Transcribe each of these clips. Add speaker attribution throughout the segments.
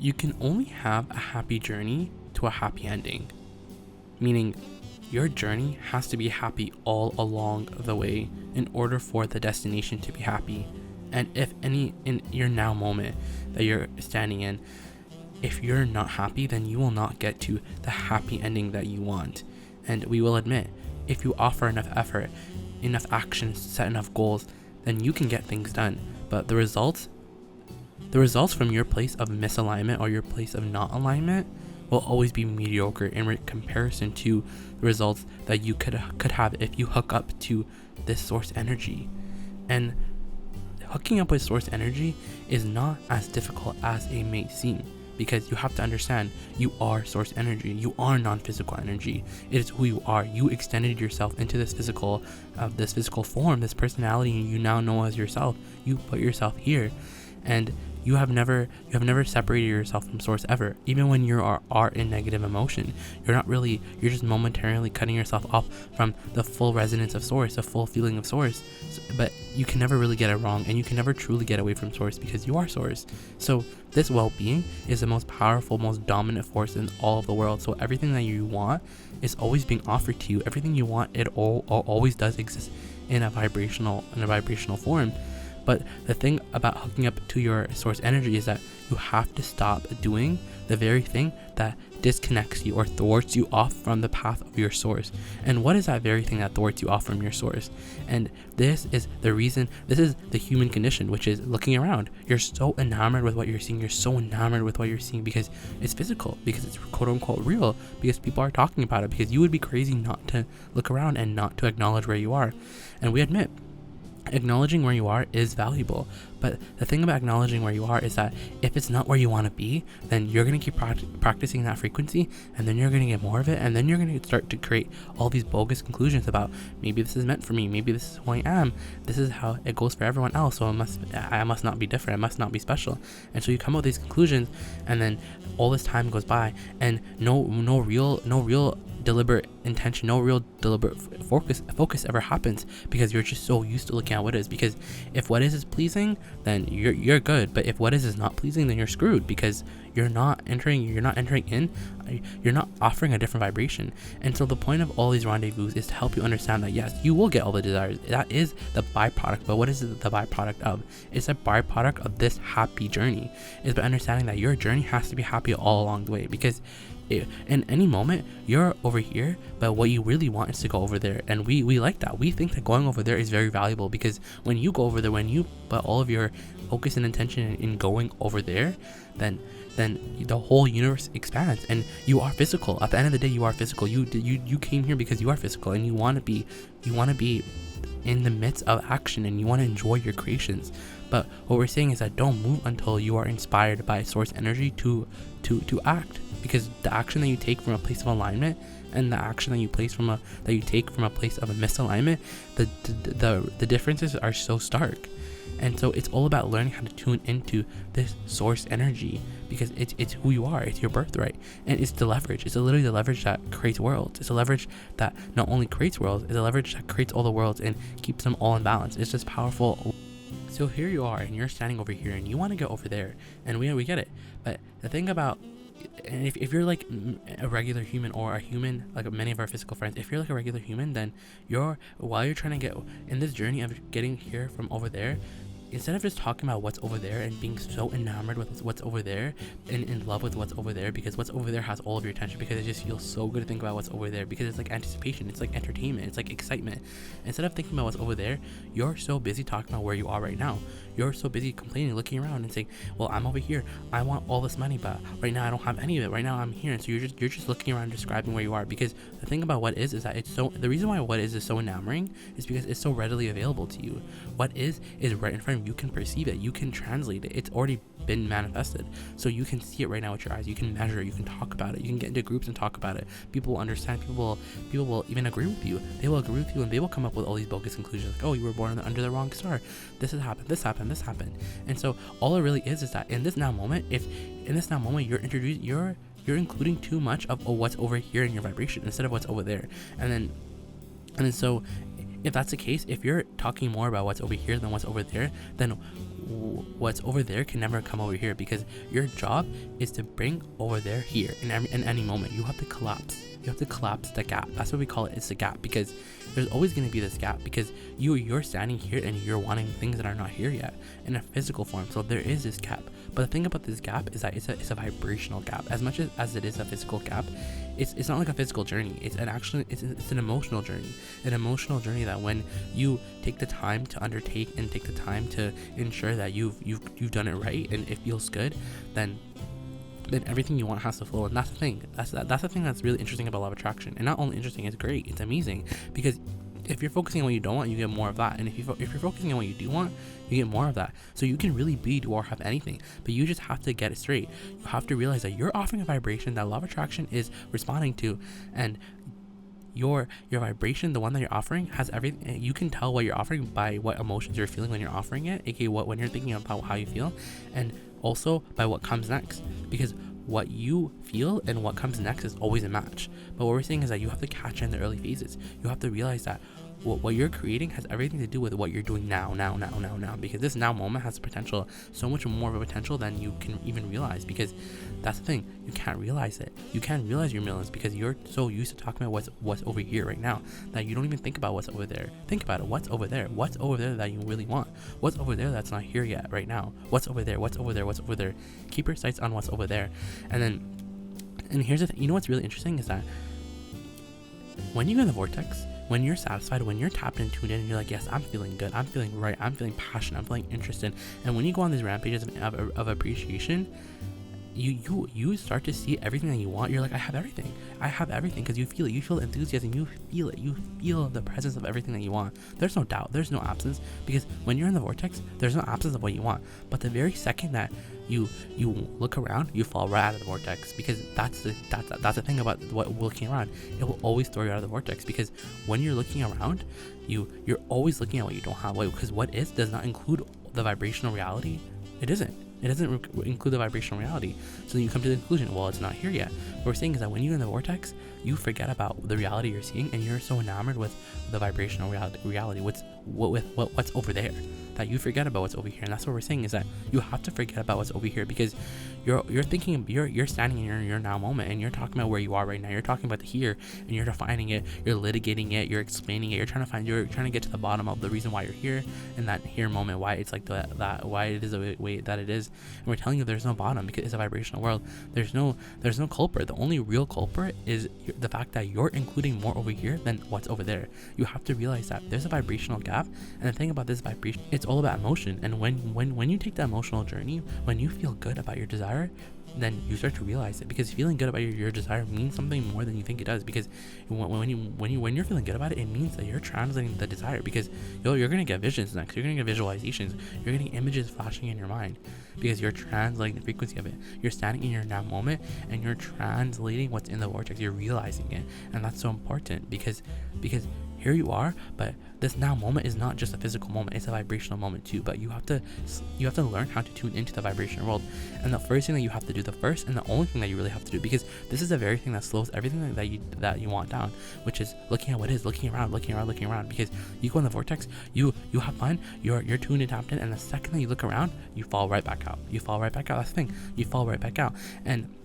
Speaker 1: you can only have a happy journey to a happy ending. Meaning, your journey has to be happy all along the way in order for the destination to be happy. And if any in your now moment that you're standing in, if you're not happy, then you will not get to the happy ending that you want. And we will admit, if you offer enough effort, enough actions, set enough goals, then you can get things done. But the results from your place of misalignment or your place of not alignment will always be mediocre in comparison to the results that you could have if you hook up to this source energy. And hooking up with source energy is not as difficult as it may seem, because you have to understand you are source energy. You are non-physical energy. It is who you are. You extended yourself into this physical form, this personality you now know as yourself. You put yourself here, and you have never separated yourself from source ever. Even when you are in negative emotion, you're just momentarily cutting yourself off from the full resonance of source, the full feeling of source. But you can never really get it wrong, and you can never truly get away from source because you are source. So this well-being is the most powerful, most dominant force in all of the world. So everything that you want is always being offered to you. Everything you want, it always does exist in a vibrational form. But the thing about hooking up to your source energy is that you have to stop doing the very thing that disconnects you or thwarts you off from the path of your source. And what is that very thing that thwarts you off from your source? And this is the human condition, which is looking around. You're so enamored with what you're seeing. You're so enamored with what you're seeing because it's physical, because it's quote unquote real, because people are talking about it, because you would be crazy not to look around and not to acknowledge where you are. And we admit, acknowledging where you are is valuable, but the thing about acknowledging where you are is that if it's not where you want to be, then you're going to keep practicing that frequency, and then you're going to get more of it, and then you're going to start to create all these bogus conclusions about maybe this is meant for me, maybe this is who I am, this is how it goes for everyone else, so I must not be different, I must not be special. And so you come up with these conclusions, and then all this time goes by, and no real deliberate intention, no real deliberate focus ever happens, because you're just so used to looking at what is. Because if what is pleasing, then you're good, but if what is not pleasing, then you're screwed, because you're not entering in, you're not offering a different vibration. And so the point of all these rendezvous is to help you understand that yes, you will get all the desires. That is the byproduct. But what is it the byproduct of? It's a byproduct of this happy journey. Is by understanding that your journey has to be happy all along the way, because in any moment you're over here, but what you really want is to go over there. And we like that. We think that going over there is very valuable, because when you go over there, when you put all of your focus and intention in going over there, then the whole universe expands, and you are physical. At the end of the day, you are physical. You came here because you are physical, and you want to be in the midst of action, and you want to enjoy your creations. But what we're saying is that don't move until you are inspired by source energy to act, because the action that you take from a place of alignment and the action that you take from a place of a misalignment, the differences are so stark. And so it's all about learning how to tune into this source energy, because it's who you are, it's your birthright, and it's the leverage. It's literally the leverage that creates worlds. It's a leverage that not only creates worlds, it's a leverage that creates all the worlds and keeps them all in balance. It's just powerful. So here you are, and you're standing over here, and you want to get over there, and we get it. But the thing about, and if you're like a regular human, or a human like many of our physical friends, if you're like a regular human, then while you're trying to get in this journey of getting here from over there, instead of just talking about what's over there and being so enamored with what's over there and in love with what's over there, because what's over there has all of your attention, because it just feels so good to think about what's over there, because it's like anticipation, it's like entertainment, it's like excitement. Instead of thinking about what's over there, you're so busy talking about where you are right now. You're so busy complaining, looking around and saying, well, I'm over here, I want all this money, but right now I don't have any of it. Right now I'm here. And so you're just looking around, describing where you are, because the thing about what is that the reason why what is so enamoring is because it's so readily available to you. What is right in front of you. You can perceive it, you can translate it, it's already been manifested, so you can see it right now with your eyes, you can measure it, you can talk about it, you can get into groups and talk about it. People will understand, people will even agree with you, they will agree with you, and they will come up with all these bogus conclusions like, oh, you were born under the wrong star, this has happened, this happened, this happened. And so all it really is that in this now moment, you're including too much of what's over here in your vibration instead of what's over there. And then so if that's the case, if you're talking more about what's over here than what's over there, then what's over there can never come over here, because your job is to bring over there here in any moment. You have to collapse. You have to collapse the gap. That's what we call it. It's the gap, because there's always going to be this gap, because you're standing here and you're wanting things that are not here yet in a physical form. So there is this gap. But the thing about this gap is that it's a vibrational gap. As much as it is a physical gap, it's not like a physical journey. It's an emotional journey. An emotional journey that when you take the time to undertake and take the time to ensure that you've done it right and it feels good, then everything you want has to flow. And that's the thing. That's the thing that's really interesting about law of attraction. And not only interesting, it's great. It's amazing, because if you're focusing on what you don't want, you get more of that. And if you're focusing on what you do want, you get more of that. So you can really be, do, or have anything, but you just have to get it straight. You have to realize that you're offering a vibration that law of attraction is responding to, and your vibration, the one that you're offering, has everything. You can tell what you're offering by what emotions you're feeling when you're offering it, aka when you're thinking about how you feel, and also by what comes next, because what you feel and what comes next is always a match. But what we're saying is that you have to catch in the early phases. You have to realize that what you're creating has everything to do with what you're doing now, because this now moment has potential, so much more of a potential than you can even realize. Because that's the thing, you can't realize it. You can't realize your millions because you're so used to talking about what's over here right now that you don't even think about what's over there. Think about it. What's over there? What's over there that you really want? What's over there that's not here yet right now? What's over there? What's over there? What's over there? Keep your sights on what's over there. And here's the thing. You know what's really interesting is that when you go in the vortex, when you're satisfied, when you're tapped and tuned in, and you're like, yes, I'm feeling good, I'm feeling right, I'm feeling passionate, I'm feeling interested, and when you go on these rampages of appreciation, you start to see everything that you want. You're like, I have everything, because you feel it. You feel enthusiasm, you feel it, you feel the presence of everything that you want. There's no doubt, there's no absence, because when you're in the vortex, there's no absence of what you want. But the very second that you look around, you fall right out of the vortex, because that's the thing about looking around. It will always throw you out of the vortex, because when you're looking around, you're always looking at what you don't have. Because what is does not include the vibrational reality. It doesn't include the vibrational reality. So then you come to the conclusion, well, it's not here yet. What we're saying is that when you're in the vortex, you forget about the reality you're seeing, and you're so enamored with the vibrational reality, what's over there, that you forget about what's over here. And that's what we're saying, is that you have to forget about what's over here, because you're thinking, you're standing in your now moment, and you're talking about where you are right now. You're talking about the here, and you're defining it, you're litigating it, you're explaining it, you're trying to get to the bottom of the reason why you're here in that here moment, why it's like that, why it is the way that it is. And we're telling you there's no bottom, because it's a vibrational world. There's no culprit. The only real culprit is the fact that you're including more over here than what's over there. You have to realize that there's a vibrational gap, and the thing about this vibration, it's all about emotion. And when you take the emotional journey, when you feel good about your desire, then you start to realize it, because feeling good about your desire means something more than you think it does. Because when you're feeling good about it, it means that you're translating the desire, because you're gonna get visions next, you're gonna get visualizations, you're getting images flashing in your mind, because you're translating the frequency of it. You're standing in your now moment, and you're translating what's in the vortex. You're realizing it, and that's so important, because here you are, but this now moment is not just a physical moment, it's a vibrational moment too. But you have to learn how to tune into the vibrational world. And the first thing that you have to do, the first and the only thing that you really have to do, because this is the very thing that slows everything that you want down, which is looking at what is, looking around, because you go in the vortex, you have fun, you're tuned and tapped in, and the second that you look around, you fall right back out. That's the thing, you fall right back out. And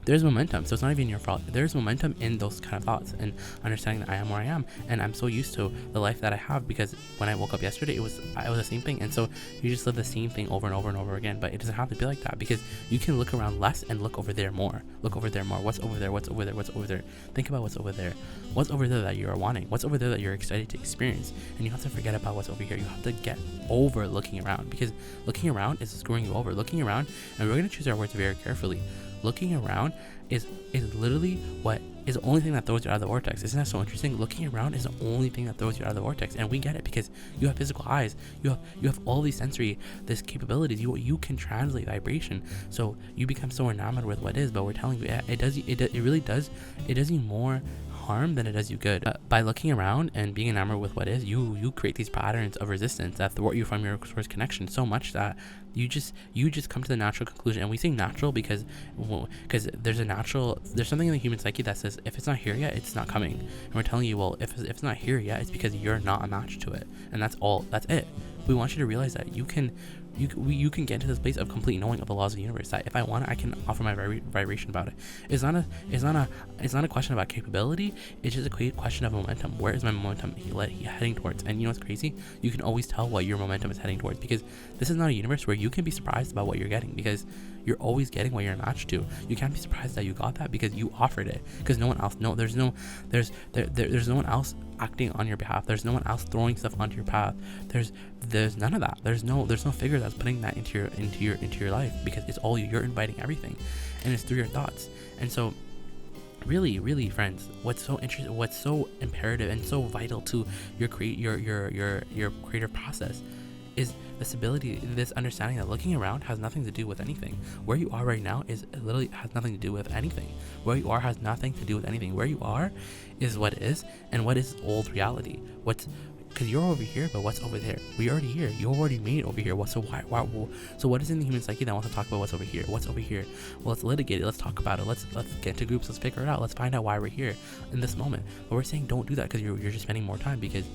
Speaker 1: there's momentum, so it's not even your fault. There's momentum in those kind of thoughts, and understanding that I am where I am, and I'm so used to the life that I have, because when I woke up yesterday, it was the same thing. And so you just live the same thing over and over and over again. But it doesn't have to be like that, because you can look around less and look over there more. What's over there? Think about what's over there. What's over there that you are wanting? What's over there that you're excited to experience? And you have to forget about what's over here. You have to get over looking around, because looking around is screwing you over. Looking around, and we're going to choose our words very carefully. Looking around is literally what is the only thing that throws you out of the vortex. Isn't that so interesting? Looking around is the only thing that throws you out of the vortex, and we get it, because you have physical eyes, you have all these sensory capabilities. You can translate vibration, so you become so enamored with what is. But we're telling you, it really does you more harm than it does you good. By looking around and being enamored with what is, you create these patterns of resistance that thwart you from your source connection so much that you just come to the natural conclusion. And we say natural because there's something in the human psyche that says if it's not here yet, it's not coming. And we're telling you, well, if it's not here yet, it's because you're not a match to it, and that's it. We want you to realize that you can get into this place of complete knowing of the laws of the universe, that if I want it, I can offer my vibration about it. It's not a question about capability. It's just a question of momentum. Where is my momentum heading towards? And you know what's crazy? You can always tell what your momentum is heading towards, because this is not a universe where you can be surprised about what you're getting, because you're always getting what you're matched to. You can't be surprised that you got that because you offered it, because no one else. No, there's no one else acting on your behalf. There's no one else throwing stuff onto your path. There's none of that. There's no figure that's putting that into your life, because it's all you. You're inviting everything, and it's through your thoughts. And so really friends, what's so imperative and so vital to your creative process is this understanding that looking around has nothing to do with anything. Where you are right now literally has nothing to do with anything. Where you are has nothing to do with anything. Where you are is what is, and what is old reality. Because you're over here, but what's over there? We're already here. You're already made over here. So what is in the human psyche that wants to talk about what's over here? What's over here? Well, let's litigate it. Let's talk about it. Let's get into groups. Let's figure it out. Let's find out why we're here in this moment. But we're saying don't do that, because you're just spending more time, because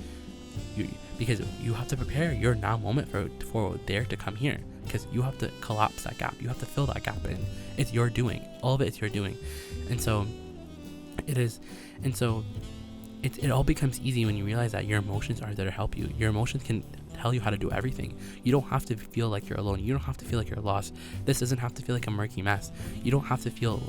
Speaker 1: you have to prepare your now moment for there to come here, because you have to collapse that gap. You have to fill that gap in. It's your doing. All of it's your doing. And so it is. And so it all becomes easy when you realize that your emotions are there to help you. Your emotions can tell you how to do everything. You don't have to feel like you're alone. You don't have to feel like you're lost. This doesn't have to feel like a murky mess. You don't have to feel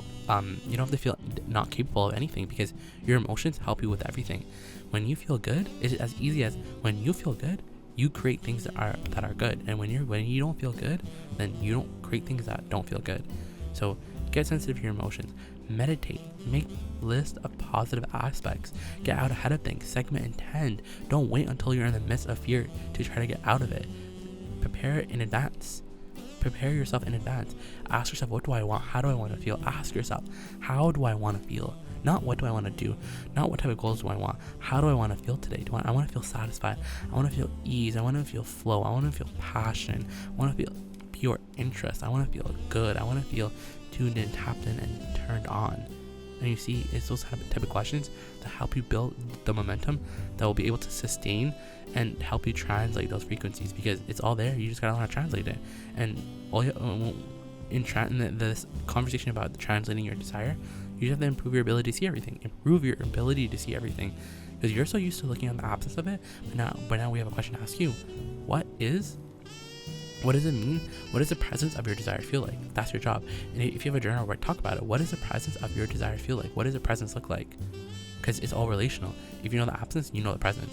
Speaker 1: not capable of anything, because your emotions help you with everything. When you feel good, it's as easy as when you feel good, you create things that are good. And when you don't feel good, then you don't create things that don't feel good. So get sensitive to your emotions. Meditate. Make list of positive aspects. Get out ahead of things. Segment and tend. Don't wait until you're in the midst of fear to try to get out of it. Prepare in advance. Prepare yourself in advance. Ask yourself, what do I want? How do I want to feel? Ask yourself, how do I want to feel? Not what do I want to do? Not what type of goals do I want? How do I want to feel today? I want to feel satisfied. I want to feel ease. I want to feel flow. I want to feel passion. I want to feel pure interest. I want to feel good. I want to feel tuned in, tapped in, and turned on. And you see, it's those type of questions that help you build the momentum that will be able to sustain and help you translate those frequencies, because it's all there. You just gotta learn how to translate it. And in this conversation about translating your desire, you have to improve your ability to see everything. Because you're so used to looking at the absence of it. But now we have a question to ask you. What does it mean? What does the presence of your desire feel like? That's your job. And if you have a journal, talk about it. What does the presence of your desire feel like? What does the presence look like? Because it's all relational. If you know the absence, you know the presence.